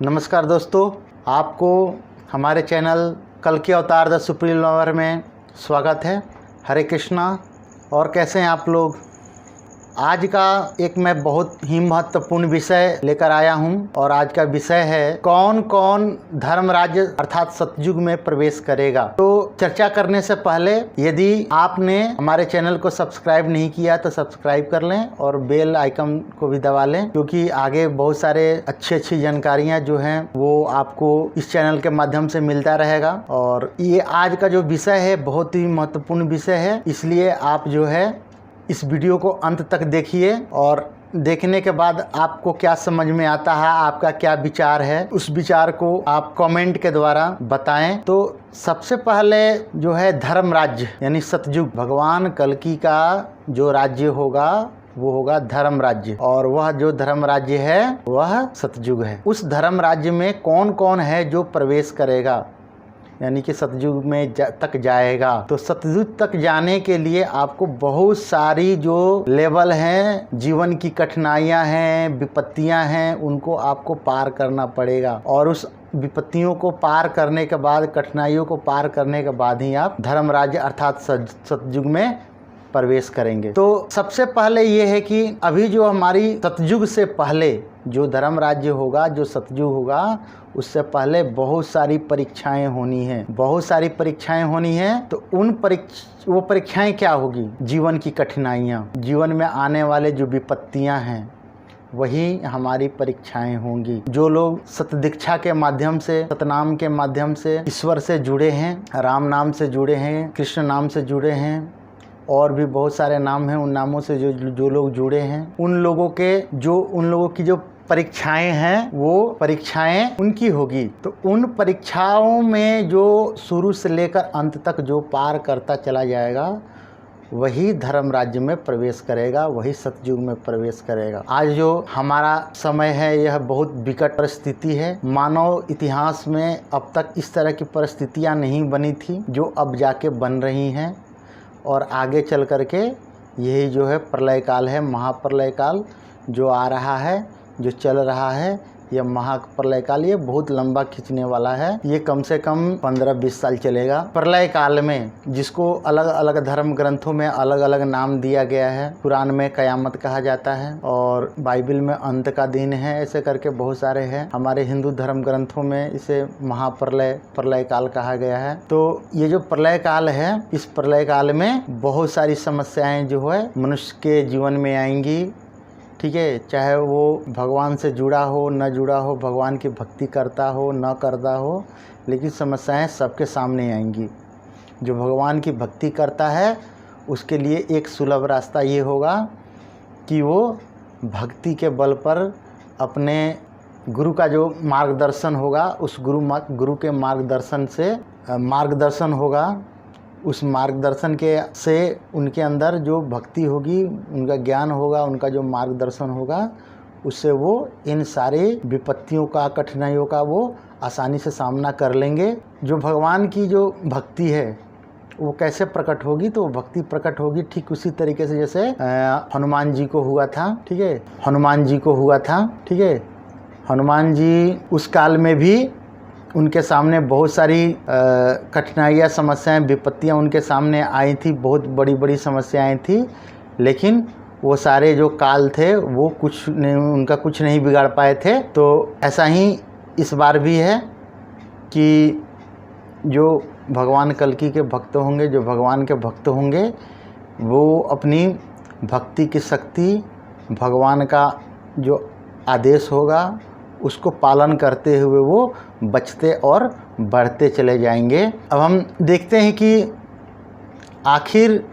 नमस्कार दोस्तों, आपको हमारे चैनल कल्कि अवतार द सुप्रीम लवर में स्वागत है। हरे कृष्णा। और कैसे हैं आप लोग? आज का एक मैं बहुत ही महत्वपूर्ण विषय लेकर आया हूं और आज का विषय है कौन कौन धर्म राज्य अर्थात सतयुग में प्रवेश करेगा। तो चर्चा करने से पहले यदि आपने हमारे चैनल को सब्सक्राइब नहीं किया तो सब्सक्राइब कर लें और बेल आइकन को भी दबा लें, क्योंकि आगे बहुत सारे अच्छी जानकारियां जो हैं वो आपको इस चैनल के माध्यम से मिलता रहेगा। और ये आज का जो विषय है बहुत ही महत्वपूर्ण विषय है, इसलिए आप जो है इस वीडियो को अंत तक देखिए और देखने के बाद आपको क्या समझ में आता है, आपका क्या विचार है, उस विचार को आप कमेंट के द्वारा बताएं। तो सबसे पहले जो है धर्म राज्य यानी सतयुग, भगवान कल्कि का जो राज्य होगा वो होगा धर्म राज्य, और वह जो धर्म राज्य है वह सतयुग है। उस धर्म राज्य में कौन कौन है जो प्रवेश करेगा यानी कि सतयुग में तक जाएगा। तो सतयुग तक जाने के लिए आपको बहुत सारी जो लेवल हैं, जीवन की कठिनाइयां हैं, विपत्तियां हैं, उनको आपको पार करना पड़ेगा। और उस विपत्तियों को पार करने के बाद, कठिनाइयों को पार करने के बाद ही आप धर्म राज्य अर्थात सतयुग में प्रवेश करेंगे। तो सबसे पहले ये है कि अभी जो हमारी सतयुग से पहले जो धर्म राज्य होगा, जो सतयुग होगा, उससे पहले बहुत सारी परीक्षाएं होनी हैं, बहुत सारी परीक्षाएं होनी हैं। तो वो परीक्षाएं क्या होगी? जीवन की कठिनाइयाँ, जीवन में आने वाले जो विपत्तियां हैं वही हमारी परीक्षाएं होंगी। जो लोग सतदीक्षा के माध्यम से, सतनाम के माध्यम से ईश्वर से जुड़े हैं, राम नाम से जुड़े हैं, कृष्ण नाम से जुड़े हैं, और भी बहुत सारे नाम हैं, उन नामों से जो लोग जुड़े हैं, उन लोगों की जो परीक्षाएं हैं वो परीक्षाएं उनकी होगी। तो उन परीक्षाओं में जो शुरू से लेकर अंत तक जो पार करता चला जाएगा वही धर्म राज्य में प्रवेश करेगा, वही सतयुग में प्रवेश करेगा। आज जो हमारा समय है यह बहुत विकट परिस्थिति है। मानव इतिहास में अब तक इस तरह की परिस्थितियां नहीं बनी थी जो अब जाके बन रही हैं, और आगे चल करके यही जो है प्रलय काल है, महाप्रलय काल जो आ रहा है, जो चल रहा है, यह महाप्रलय काल ये बहुत लंबा खींचने वाला है। ये कम से कम 15-20 साल चलेगा। प्रलय काल में, जिसको अलग अलग धर्म ग्रंथों में अलग अलग नाम दिया गया है, कुरान में कयामत कहा जाता है और बाइबल में अंत का दिन है, ऐसे करके बहुत सारे हैं। हमारे हिंदू धर्म ग्रंथों में इसे प्रलय काल कहा गया है। तो ये जो प्रलय काल है, इस प्रलय काल में बहुत सारी समस्याएं जो है मनुष्य के जीवन में आएंगी। ठीक है, चाहे वो भगवान से जुड़ा हो न जुड़ा हो, भगवान की भक्ति करता हो न करता हो, लेकिन समस्याएं सबके सामने आएंगी। जो भगवान की भक्ति करता है उसके लिए एक सुलभ रास्ता ये होगा कि वो भक्ति के बल पर अपने गुरु का जो मार्गदर्शन होगा, उस गुरु के मार्गदर्शन होगा, उस मार्गदर्शन से उनके अंदर जो भक्ति होगी, उनका ज्ञान होगा, उनका जो मार्गदर्शन होगा, उससे वो इन सारे विपत्तियों का, कठिनाइयों का वो आसानी से सामना कर लेंगे। जो भगवान की जो भक्ति है वो कैसे प्रकट होगी? तो भक्ति प्रकट होगी ठीक उसी तरीके से जैसे हनुमान जी को हुआ था। ठीक है, हनुमान जी को हुआ था। ठीक है, हनुमान जी उस काल में भी उनके सामने बहुत सारी कठिनाइयाँ, समस्याएं, विपत्तियां उनके सामने आई थी, बहुत बड़ी बड़ी समस्याएं थी, लेकिन वो सारे जो काल थे वो उनका कुछ नहीं बिगाड़ पाए थे। तो ऐसा ही इस बार भी है कि जो भगवान कल्कि के भक्त होंगे, जो भगवान के भक्त होंगे, वो अपनी भक्ति की शक्ति, भगवान का जो आदेश होगा उसको पालन करते हुए वो बचते और बढ़ते चले जाएंगे। अब हम देखते हैं कि आखिर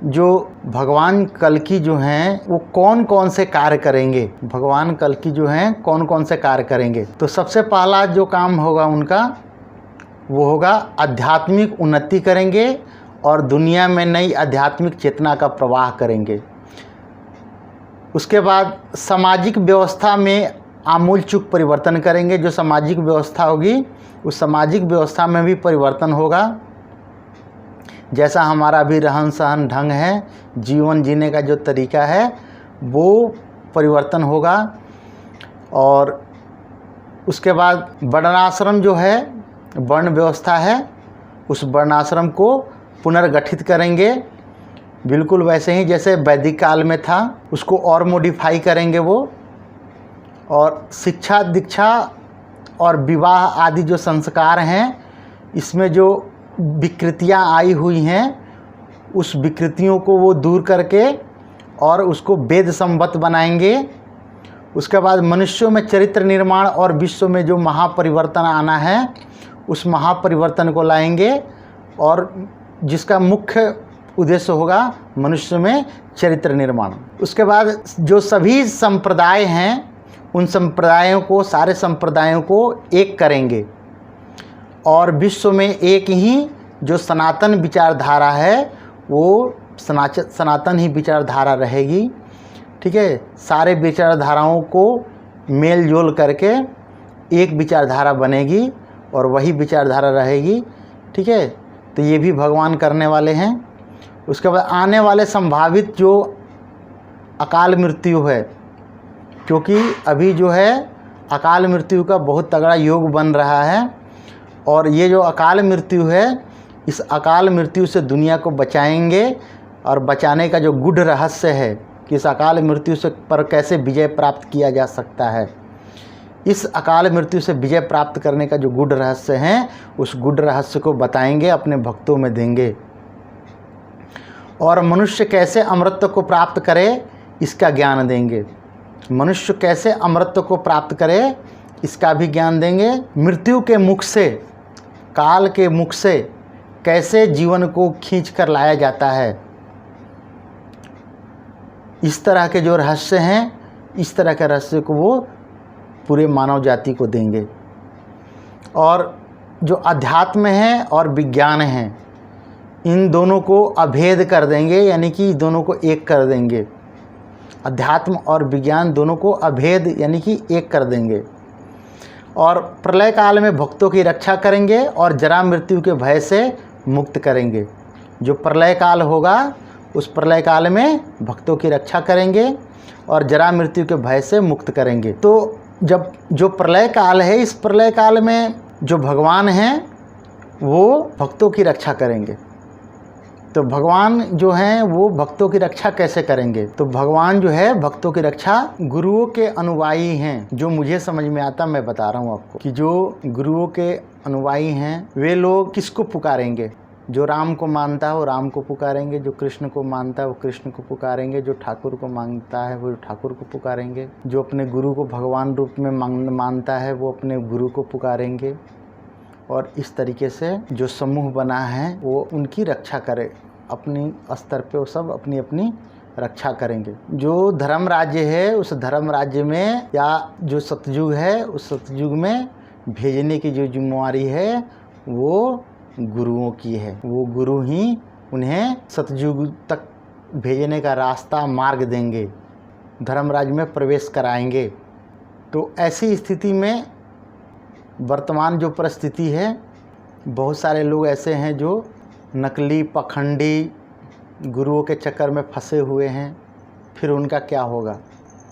जो भगवान कल्कि जो हैं वो कौन कौन से कार्य करेंगे। भगवान कल्कि जो हैं कौन कौन से कार्य करेंगे? तो सबसे पहला जो काम होगा उनका वो होगा आध्यात्मिक उन्नति करेंगे और दुनिया में नई आध्यात्मिक चेतना का प्रवाह करेंगे। उसके बाद सामाजिक व्यवस्था में आमूलचूल परिवर्तन करेंगे। जो सामाजिक व्यवस्था होगी उस सामाजिक व्यवस्था में भी परिवर्तन होगा। जैसा हमारा भी रहन सहन ढंग है, जीवन जीने का जो तरीका है वो परिवर्तन होगा। और उसके बाद वर्णाश्रम जो है, वर्ण व्यवस्था है, उस वर्णाश्रम को पुनर्गठित करेंगे, बिल्कुल वैसे ही जैसे वैदिक काल में था, उसको और मॉडिफाई करेंगे वो। और शिक्षा, दीक्षा और विवाह आदि जो संस्कार हैं, इसमें जो विकृतियां आई हुई हैं, उस विकृतियों को वो दूर करके और उसको वेद संबद्ध बनाएंगे। उसके बाद मनुष्यों में चरित्र निर्माण और विश्व में जो महापरिवर्तन आना है, उस महापरिवर्तन को लाएंगे, और जिसका मुख्य उद्देश्य होगा मनुष्य में चरित्र निर्माण। उसके बाद जो सभी संप्रदाय हैं, उन संप्रदायों को, सारे संप्रदायों को एक करेंगे, और विश्व में एक ही जो सनातन विचारधारा है, वो सनातन ही विचारधारा रहेगी। ठीक है, सारे विचारधाराओं को मेल जोल करके एक विचारधारा बनेगी और वही विचारधारा रहेगी। ठीक है, तो ये भी भगवान करने वाले हैं। उसके बाद आने वाले संभावित जो अकाल मृत्यु है, क्योंकि अभी जो है अकाल मृत्यु का बहुत तगड़ा योग बन रहा है, और ये जो अकाल मृत्यु है, इस अकाल मृत्यु से दुनिया को बचाएंगे। और बचाने का जो गूढ़ रहस्य है कि इस अकाल मृत्यु से पर कैसे विजय प्राप्त किया जा सकता है, इस अकाल मृत्यु से विजय प्राप्त करने का जो गूढ़ रहस्य है, उस गूढ़ रहस्य को बताएंगे, अपने भक्तों में देंगे। और मनुष्य कैसे अमृत को प्राप्त करे, इसका ज्ञान देंगे। मनुष्य कैसे अमृत को प्राप्त करे, इसका भी ज्ञान देंगे। मृत्यु के मुख से, काल के मुख से कैसे जीवन को खींच कर लाया जाता है, इस तरह के जो रहस्य हैं, इस तरह के रहस्य को वो पूरे मानव जाति को देंगे। और जो अध्यात्म है और विज्ञान है, इन दोनों को अभेद कर देंगे, यानी कि दोनों को एक कर देंगे। अध्यात्म और विज्ञान दोनों को अभेद यानी कि एक कर देंगे। और प्रलय काल में भक्तों की रक्षा करेंगे और जरा मृत्यु के भय से मुक्त करेंगे। जो प्रलय काल होगा, उस प्रलय काल में भक्तों की रक्षा करेंगे और जरा मृत्यु के भय से मुक्त करेंगे। तो जब जो प्रलय काल है, इस प्रलय काल में जो भगवान हैं वो भक्तों की रक्षा करेंगे। तो भगवान जो हैं वो भक्तों की रक्षा कैसे करेंगे? तो भगवान जो है भक्तों की रक्षा गुरुओं के अनुयायी हैं। जो मुझे समझ में आता, मैं बता रहा हूँ आपको कि जो गुरुओं के अनुयायी हैं वे लोग किसको पुकारेंगे? जो राम को मानता है वो राम को पुकारेंगे, जो कृष्ण को मानता है वो कृष्ण को पुकारेंगे, जो ठाकुर को मानता है वो ठाकुर को पुकारेंगे, जो अपने गुरु को भगवान रूप में मानता है वो अपने गुरु को पुकारेंगे। और इस तरीके से जो समूह बना है वो उनकी रक्षा करे, अपनी स्तर पे वो सब अपनी अपनी रक्षा करेंगे। जो धर्म राज्य है उस धर्म राज्य में, या जो सतयुग है उस सतयुग में भेजने की जो जिम्मेवारी है वो गुरुओं की है। वो गुरु ही उन्हें सतयुग तक भेजने का रास्ता, मार्ग देंगे, धर्मराज में प्रवेश कराएंगे। तो ऐसी स्थिति में वर्तमान जो परिस्थिति है, बहुत सारे लोग ऐसे हैं जो नकली पखंडी गुरुओं के चक्कर में फंसे हुए हैं। फिर उनका क्या होगा?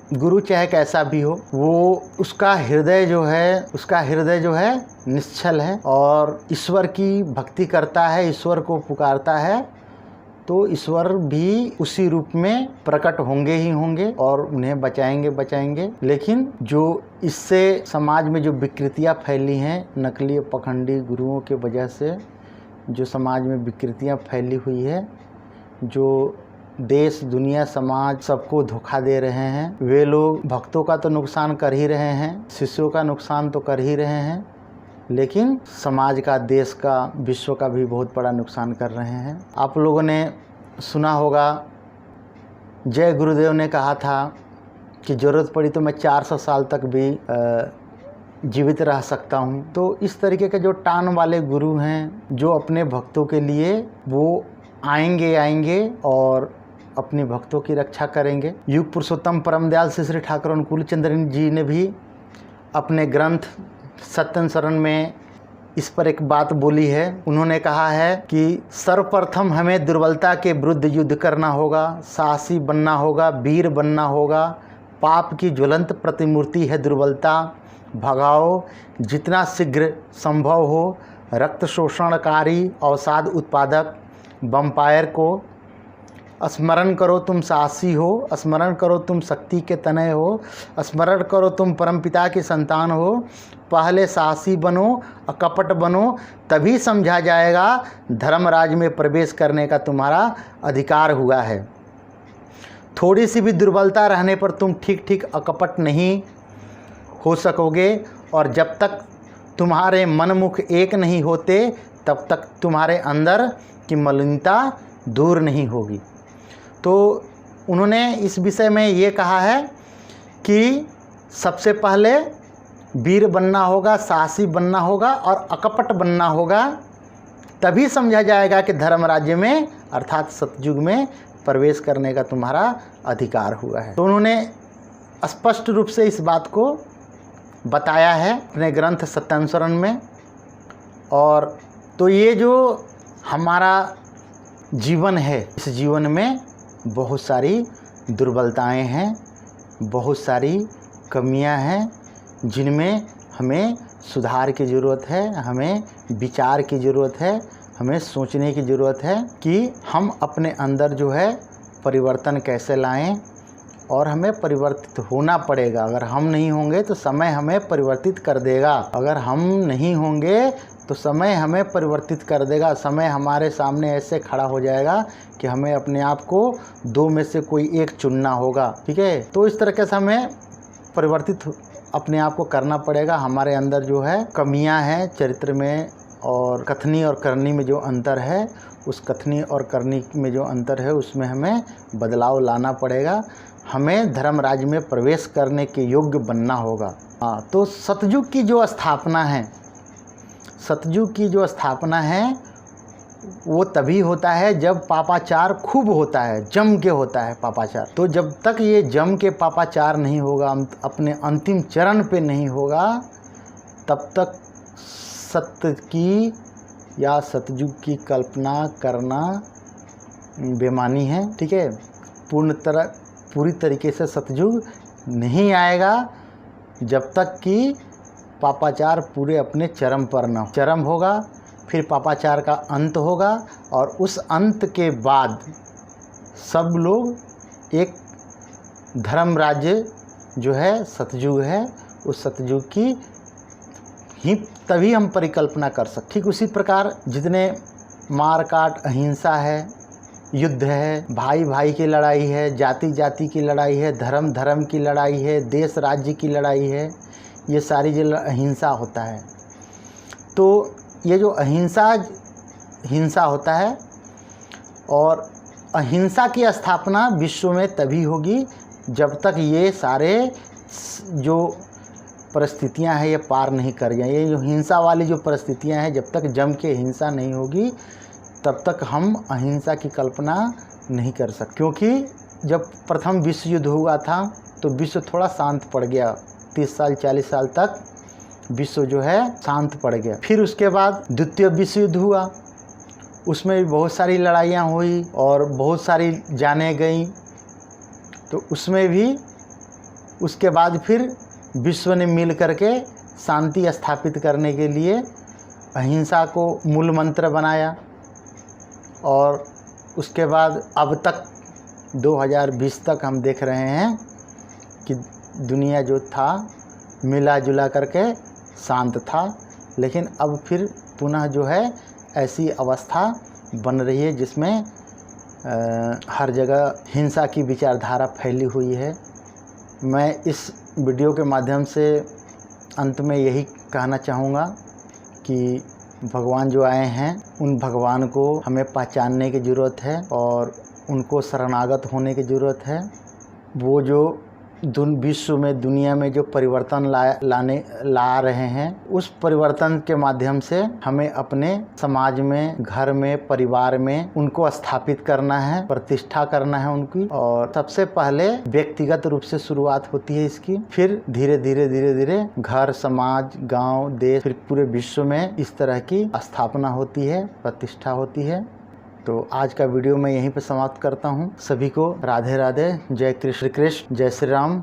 गुरु चाहे कैसा भी हो, वो उसका हृदय जो है निश्चल है और ईश्वर की भक्ति करता है, ईश्वर को पुकारता है, तो ईश्वर भी उसी रूप में प्रकट होंगे ही होंगे और उन्हें बचाएंगे। लेकिन जो इससे समाज में जो विकृतियां फैली हैं, नकली पखंडी गुरुओं के वजह से जो समाज में विकृतियां फैली हुई है, जो देश दुनिया समाज सबको धोखा दे रहे हैं, वे लोग भक्तों का तो नुकसान कर ही रहे हैं, शिष्यों का नुकसान तो कर ही रहे हैं, लेकिन समाज का, देश का, विश्व का भी बहुत बड़ा नुकसान कर रहे हैं। आप लोगों ने सुना होगा, जय गुरुदेव ने कहा था कि ज़रूरत पड़ी तो मैं 400 साल तक भी जीवित रह सकता हूँ। तो इस तरीके के जो टान वाले गुरु हैं, जो अपने भक्तों के लिए वो आएंगे और अपने भक्तों की रक्षा करेंगे। युग पुरुषोत्तम परम दयाल श्री ठाकुर अनुकूल चंद्र जी ने भी अपने ग्रंथ सत्यन शरण में इस पर एक बात बोली है। उन्होंने कहा है कि सर्वप्रथम हमें दुर्बलता के विरुद्ध युद्ध करना होगा, साहसी बनना होगा, वीर बनना होगा। पाप की ज्वलंत प्रतिमूर्ति है दुर्बलता, भगाओ, जितना शीघ्र संभव हो रक्त शोषणकारी अवसाद उत्पादक वैम्पायर को। स्मरण करो तुम साहसी हो, स्मरण करो तुम शक्ति के तनय हो, स्मरण करो तुम परमपिता की संतान हो। पहले साहसी बनो, अकपट बनो, तभी समझा जाएगा धर्मराज में प्रवेश करने का तुम्हारा अधिकार हुआ है। थोड़ी सी भी दुर्बलता रहने पर तुम ठीक ठीक अकपट नहीं हो सकोगे, और जब तक तुम्हारे मनमुख एक नहीं होते तब तक तुम्हारे अंदर की मलिनता दूर नहीं होगी। तो उन्होंने इस विषय में ये कहा है कि सबसे पहले वीर बनना होगा, साहसी बनना होगा और अकपट बनना होगा, तभी समझा जाएगा कि धर्म राज्य में अर्थात सतयुग में प्रवेश करने का तुम्हारा अधिकार हुआ है। तो उन्होंने स्पष्ट रूप से इस बात को बताया है अपने ग्रंथ सत्यानुसरण में। और तो ये जो हमारा जीवन है, इस जीवन में बहुत सारी दुर्बलताएं हैं, बहुत सारी कमियां हैं, जिनमें हमें सुधार की ज़रूरत है, हमें विचार की ज़रूरत है, हमें सोचने की ज़रूरत है कि हम अपने अंदर जो है परिवर्तन कैसे लाएं। और हमें परिवर्तित होना पड़ेगा। अगर हम नहीं होंगे तो समय हमें परिवर्तित कर देगा, अगर हम नहीं होंगे तो समय हमें परिवर्तित कर देगा। समय हमारे सामने ऐसे खड़ा हो जाएगा कि हमें अपने आप को दो में से कोई एक चुनना होगा। ठीक है, तो इस तरीके से हमें परिवर्तित अपने आप को करना पड़ेगा। हमारे अंदर जो है कमियां हैं चरित्र में, और कथनी और करनी में जो अंतर है, उस कथनी और करनी में जो अंतर है उसमें हमें बदलाव लाना पड़ेगा। हमें धर्मराज में प्रवेश करने के योग्य बनना होगा। तो सतयुग की जो स्थापना है, सतयुग की जो स्थापना है वो तभी होता है जब पापाचार खूब होता है, जम के होता है पापाचार। तो जब तक ये जम के पापाचार नहीं होगा, अपने अंतिम चरण पे नहीं होगा, तब तक सत्य की या सतयुग की कल्पना करना बेमानी है। ठीक है, पूरी तरीके से सतयुग नहीं आएगा जब तक कि पापाचार पूरे अपने चरम पर न हो। चरम होगा, फिर पापाचार का अंत होगा, और उस अंत के बाद सब लोग एक धर्म राज्य जो है सतयुग है, उस सतयुग की ही तभी हम परिकल्पना कर सकते। ठीक उसी प्रकार जितने मार काट, अहिंसा है, युद्ध है, भाई भाई की लड़ाई है, जाति जाति की लड़ाई है, धर्म धर्म की लड़ाई है, देश राज्य की लड़ाई है, ये सारी जो अहिंसा होता है। तो ये जो हिंसा होता है, और अहिंसा की स्थापना विश्व में तभी होगी जब तक ये सारे जो परिस्थितियां हैं ये पार नहीं कर जाएं। ये जो हिंसा वाली जो परिस्थितियां हैं, जब तक जम के हिंसा नहीं होगी तब तक हम अहिंसा की कल्पना नहीं कर सकते। क्योंकि जब प्रथम विश्व युद्ध हुआ था तो विश्व थोड़ा शांत पड़ गया, 30 साल 40 साल तक विश्व जो है शांत पड़ गया। फिर उसके बाद द्वितीय विश्व युद्ध हुआ, उसमें भी बहुत सारी लड़ाइयाँ हुई और बहुत सारी जानें गईं। तो उसमें भी उसके बाद फिर विश्व ने मिल करके शांति स्थापित करने के लिए अहिंसा को मूल मंत्र बनाया। और उसके बाद अब तक 2020 तक हम देख रहे हैं कि दुनिया जो था मिला जुला करके शांत था, लेकिन अब फिर पुनः जो है ऐसी अवस्था बन रही है जिसमें हर जगह हिंसा की विचारधारा फैली हुई है। मैं इस वीडियो के माध्यम से अंत में यही कहना चाहूँगा कि भगवान जो आए हैं उन भगवान को हमें पहचानने की ज़रूरत है और उनको शरणागत होने की ज़रूरत है। वो जो विश्व में, दुनिया में जो परिवर्तन ला रहे हैं, उस परिवर्तन के माध्यम से हमें अपने समाज में, घर में, परिवार में उनको स्थापित करना है, प्रतिष्ठा करना है उनकी। और सबसे पहले व्यक्तिगत रूप से शुरुआत होती है इसकी, फिर धीरे धीरे घर, समाज, गांव, देश, फिर पूरे विश्व में इस तरह की स्थापना होती है, प्रतिष्ठा होती है। तो आज का वीडियो मैं यहीं पर समाप्त करता हूँ। सभी को राधे राधे, जय कृष्ण, जय श्री राम।